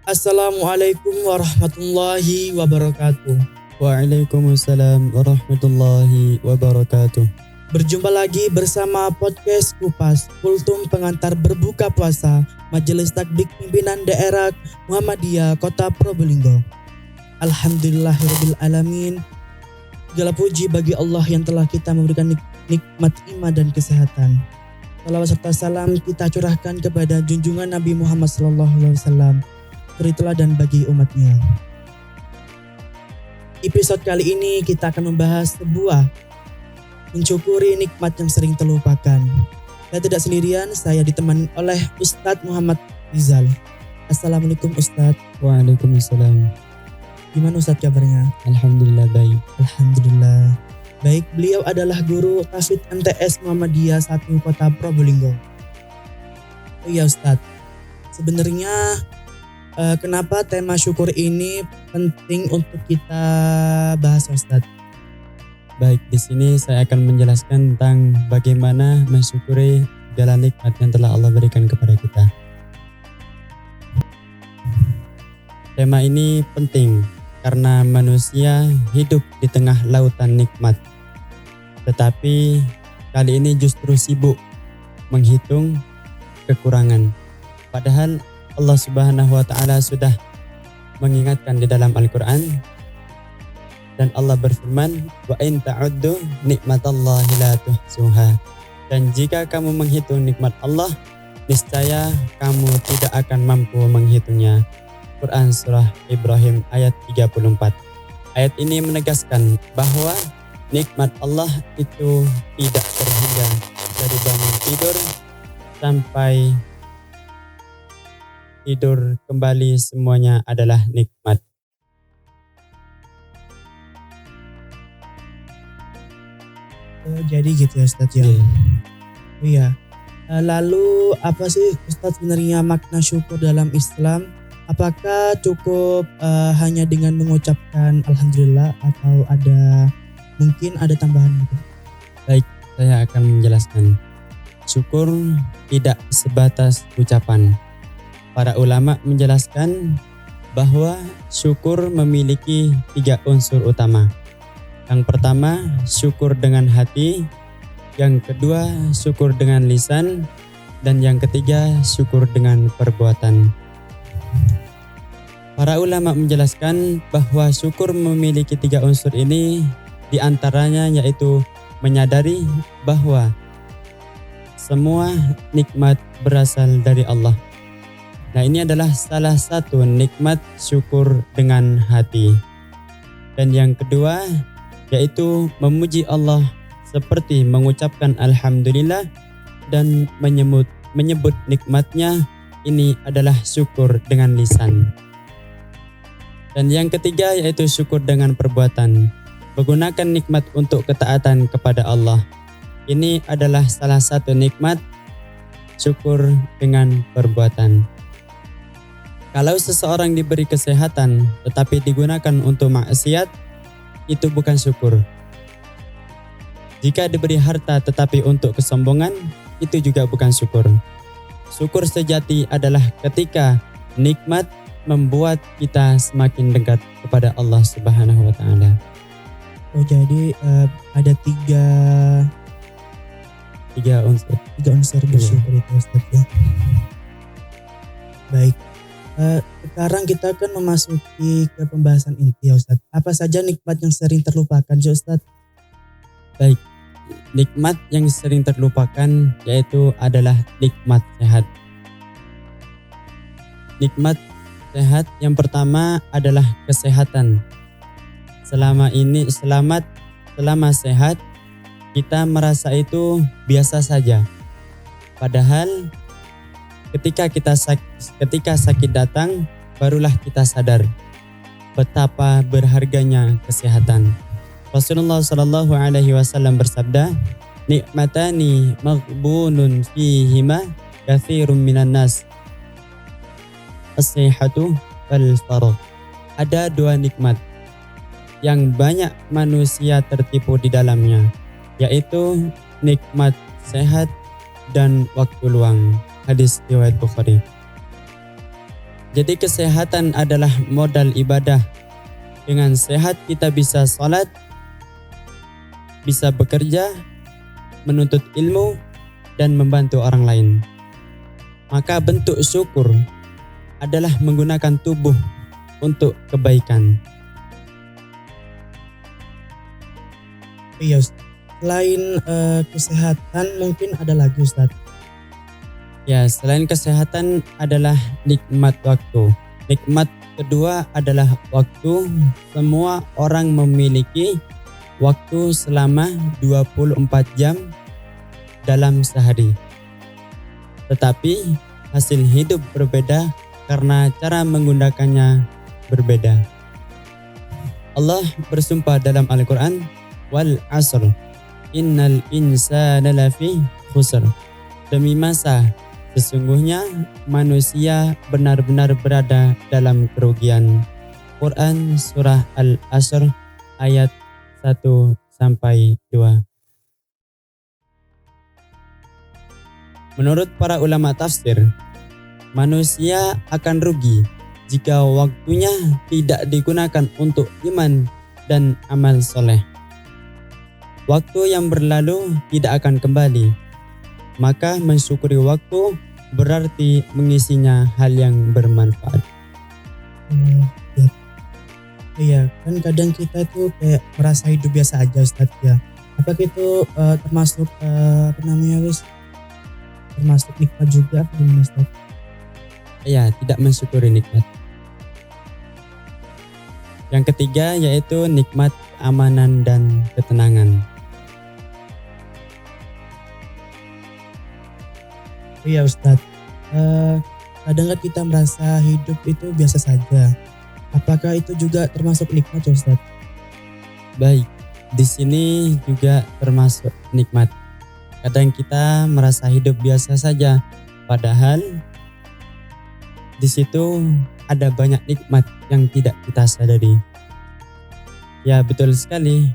Assalamualaikum warahmatullahi wabarakatuh. Waalaikumsalam warahmatullahi wabarakatuh. Berjumpa lagi bersama podcast Kupas, Kultum pengantar berbuka puasa Majelis Takbik Pimpinan Daerah Muhammadiyah Kota Probolinggo. Alhamdulillahirabbil alamin. Segala puji bagi Allah yang telah kita memberikan nikmat iman dan kesehatan. Salawat serta salam kita curahkan kepada junjungan Nabi Muhammad SAW, suri teladan bagi umatnya. Episode kali ini kita akan membahas sebuah mencukuri nikmat yang sering terlupakan. Saya tidak sendirian, saya ditemani oleh Ustadz Muhammad Rizal. Assalamualaikum Ustadz. Waalaikumsalam. Gimana Ustadz kabarnya? Alhamdulillah baik. Alhamdulillah. Baik, beliau adalah guru Tafsir MTS Muhammadiyah 1 Kota Probolinggo. Oh iya Ustadz, sebenarnya kenapa tema syukur ini penting untuk kita bahas Ustadz? Baik, di sini saya akan menjelaskan tentang bagaimana mensyukuri segala nikmat yang telah Allah berikan kepada kita. Tema ini penting karena manusia hidup di tengah lautan nikmat. Tetapi kali ini justru sibuk menghitung kekurangan. Padahal Allah Subhanahu wa taala sudah mengingatkan di dalam Al-Qur'an dan Allah berfirman, "Wa in ta'uddu nikmatallahi la tuhsuha." Dan jika kamu menghitung nikmat Allah, niscaya kamu tidak akan mampu menghitungnya. Quran Surah Ibrahim ayat 34. Ayat ini menegaskan bahwa nikmat Allah itu tidak terhingga dari bangun tidur sampai tidur kembali, semuanya adalah nikmat. Jadi gitu ya Ustadz ya. Iya. Lalu apa sih Ustadz sebenarnya makna syukur dalam Islam? Apakah cukup hanya dengan mengucapkan Alhamdulillah atau mungkin ada tambahan gitu? Baik, saya akan menjelaskan. Syukur tidak sebatas ucapan. Para ulama menjelaskan bahwa syukur memiliki 3 unsur utama. Yang pertama, syukur dengan hati. Yang kedua, syukur dengan lisan. Dan yang ketiga, syukur dengan perbuatan. Para ulama menjelaskan bahwa syukur memiliki 3 unsur ini, di antaranya yaitu menyadari bahwa semua nikmat berasal dari Allah. Nah, ini adalah salah satu nikmat syukur dengan hati. Dan yang kedua yaitu memuji Allah seperti mengucapkan Alhamdulillah dan menyebut nikmatnya, ini adalah syukur dengan lisan. Dan yang ketiga yaitu syukur dengan perbuatan, menggunakan nikmat untuk ketaatan kepada Allah. Ini adalah salah satu nikmat syukur dengan perbuatan. Kalau seseorang diberi kesehatan tetapi digunakan untuk maksiat, itu bukan syukur. Jika diberi harta tetapi untuk kesombongan, itu juga bukan syukur. Syukur sejati adalah ketika nikmat membuat kita semakin dekat kepada Allah Subhanahu wa taala. Oh, jadi ada tiga unsur bersyukur itu Ustaz ya. Baik. Sekarang kita akan memasuki ke pembahasan inti ya Ustaz. Apa saja nikmat yang sering terlupakan ya Ustaz? Baik. Nikmat yang sering terlupakan yaitu adalah nikmat sehat. Nikmat sehat yang pertama adalah kesehatan. Selama sehat, kita merasa itu biasa saja. Padahal ketika sakit datang, barulah kita sadar betapa berharganya kesehatan. Rasulullah Shallallahu Alaihi Wasallam bersabda, "Nikmatani maghbunun fihima katsirun minan nas, as-sihhatu wal faragh." Ada 2 nikmat yang banyak manusia tertipu di dalamnya, yaitu nikmat sehat dan waktu luang. Hadis riwayat Bukhari. Jadi kesehatan adalah modal ibadah. Dengan sehat kita bisa sholat, bisa bekerja, menuntut ilmu, dan membantu orang lain. Maka bentuk syukur adalah menggunakan tubuh untuk kebaikan. Iya Ustaz. Selain kesehatan mungkin ada lagi Ustaz. Ya, selain kesehatan adalah nikmat waktu. Nikmat kedua adalah waktu. Semua orang memiliki waktu selama 24 jam dalam sehari. Tetapi hasil hidup berbeda karena cara menggunakannya berbeda. Allah bersumpah dalam Al-Quran, wal asr, innal insana lafi khusr. Demi masa, sesungguhnya manusia benar-benar berada dalam kerugian. Quran Surah Al-Asr ayat 1-2. Menurut para ulama tafsir, manusia akan rugi jika waktunya tidak digunakan untuk iman dan amal soleh. Waktu yang berlalu tidak akan kembali, maka mensyukuri waktu berarti mengisinya hal yang bermanfaat. Oh, ya. Iya, kan kadang kita tuh kayak merasa hidup biasa aja Ustaz ya. Apakah itu termasuk termasuk nikmat juga apa gimana Ustaz? Ya, tidak mensyukuri nikmat. Yang ketiga yaitu nikmat keamanan dan ketenangan. Iya Ustaz. Kadang kan kita merasa hidup itu biasa saja. Apakah itu juga termasuk nikmat ya Ustaz? Baik, di sini juga termasuk nikmat. Kadang kita merasa hidup biasa saja, padahal di situ ada banyak nikmat yang tidak kita sadari. Ya, betul sekali.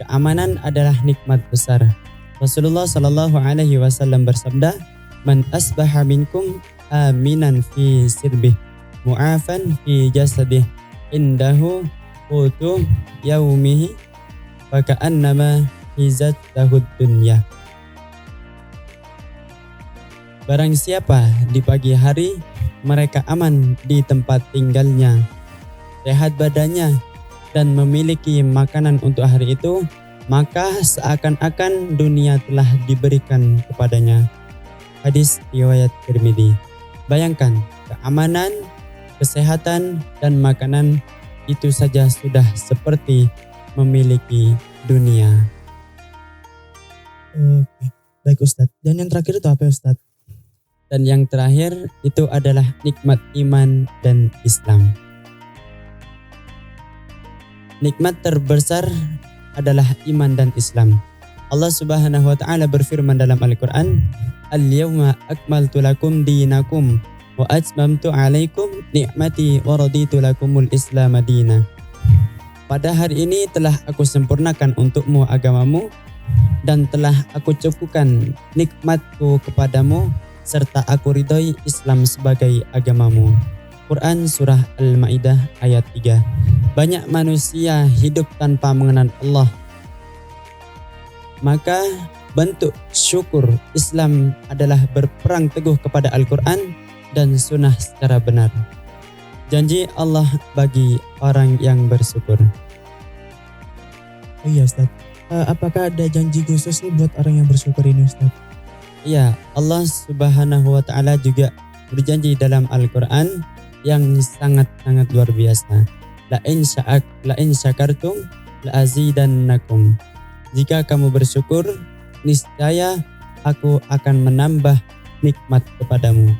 Keamanan adalah nikmat besar. Rasulullah Shallallahu Alaihi Wasallam bersabda, "Man asbaha minkum aminan fi sirbih, mu'afan fi jasadih, indahu qutu yaumihi, faka'annama hizat lahud dunya." Barang siapa di pagi hari mereka aman di tempat tinggalnya, sehat badannya, dan memiliki makanan untuk hari itu, maka seakan-akan dunia telah diberikan kepadanya. Hadis riwayat Tirmidzi. Bayangkan, keamanan, kesehatan, dan makanan itu saja sudah seperti memiliki dunia. Oke, baik Ustaz. Dan yang terakhir itu apa Ustaz? Dan yang terakhir itu adalah nikmat iman dan Islam. Nikmat terbesar adalah iman dan Islam. Allah Subhanahu wa taala berfirman dalam Al-Qur'an, "Al-yawma akmaltu lakum dinakum wa atmamtu 'alaikum ni'mati wa raditu lakumul Islam madina." Pada hari ini telah aku sempurnakan untukmu agamamu dan telah aku cukupkan nikmatku kepadamu serta aku ridhoi Islam sebagai agamamu. Quran Surah Al-Ma'idah ayat 3. Banyak manusia hidup tanpa mengenal Allah. Maka bentuk syukur Islam adalah berperang teguh kepada Al-Quran dan sunnah secara benar. Janji Allah bagi orang yang bersyukur. Oh iya Ustaz. Apakah ada janji khusus nih buat orang yang bersyukur ini Ustaz? Ya, Allah Subhanahu wa taala juga berjanji dalam Al-Qur'an yang sangat-sangat luar biasa. La in syakartum la azidannakum. Jika kamu bersyukur, niscaya aku akan menambah nikmat kepadamu.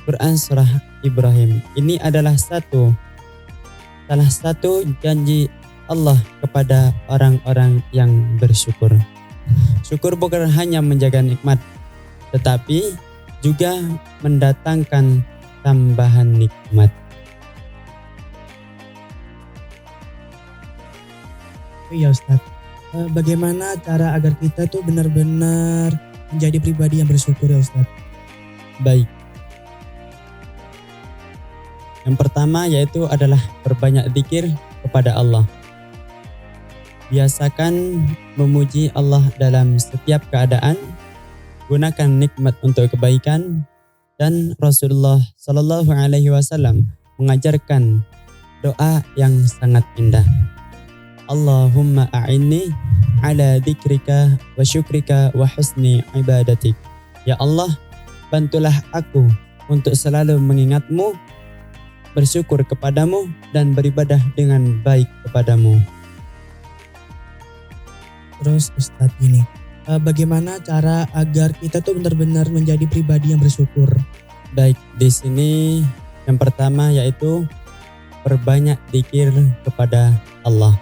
Quran Surah Ibrahim. Ini adalah salah satu janji Allah kepada orang-orang yang bersyukur. Syukur bukan hanya menjaga nikmat, tetapi juga mendatangkan tambahan nikmat. Iya Ustaz. Bagaimana cara agar kita tuh benar-benar menjadi pribadi yang bersyukur ya Ustaz? Baik. Yang pertama yaitu adalah perbanyak zikir kepada Allah. Biasakan memuji Allah dalam setiap keadaan. Gunakan nikmat untuk kebaikan, dan Rasulullah Shallallahu Alaihi Wasallam mengajarkan doa yang sangat indah. Allahumma a'inni ala dzikrika wa syukrika wa husni ibadatik. Ya Allah, bantulah aku untuk selalu mengingatmu, bersyukur kepadamu, dan beribadah dengan baik kepadamu. Terus Ustadz gini, bagaimana cara agar kita tuh benar-benar menjadi pribadi yang bersyukur? Baik, di sini yang pertama yaitu perbanyak zikir kepada Allah.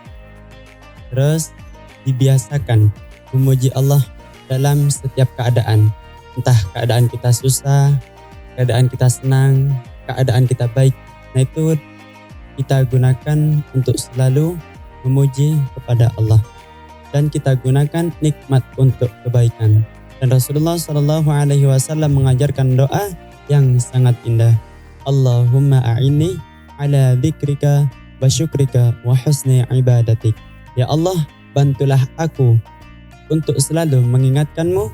Terus dibiasakan memuji Allah dalam setiap keadaan. Entah keadaan kita susah, keadaan kita senang, keadaan kita baik. Nah itu kita gunakan untuk selalu memuji kepada Allah. Dan kita gunakan nikmat untuk kebaikan. Dan Rasulullah Shallallahu Alaihi Wasallam mengajarkan doa yang sangat indah. Allahumma a'inni ala dzikrika wa syukrika wa husni ibadatik. Ya Allah, bantulah aku untuk selalu mengingatkanmu,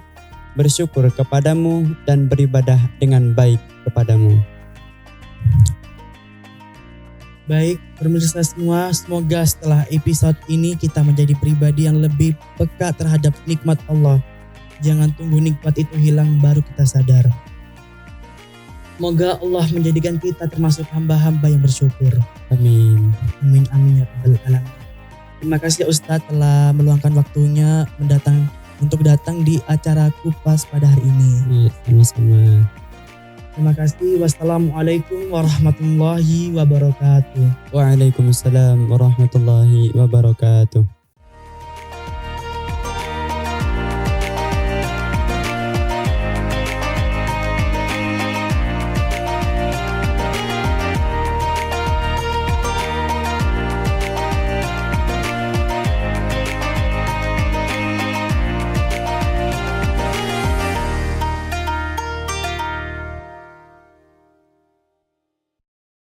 bersyukur kepadamu, dan beribadah dengan baik kepadamu. Baik, pemirsa semua, semoga setelah episode ini kita menjadi pribadi yang lebih peka terhadap nikmat Allah. Jangan tunggu nikmat itu hilang baru kita sadar. Semoga Allah menjadikan kita termasuk hamba-hamba yang bersyukur. Amin. Amin amin ya rabbal alamin. Terima kasih Ustadz telah meluangkan waktunya untuk datang di acara Kupas pada hari ini. Iya, sama-sama. Terima kasih. Wassalamualaikum warahmatullahi wabarakatuh. Waalaikumsalam warahmatullahi wabarakatuh.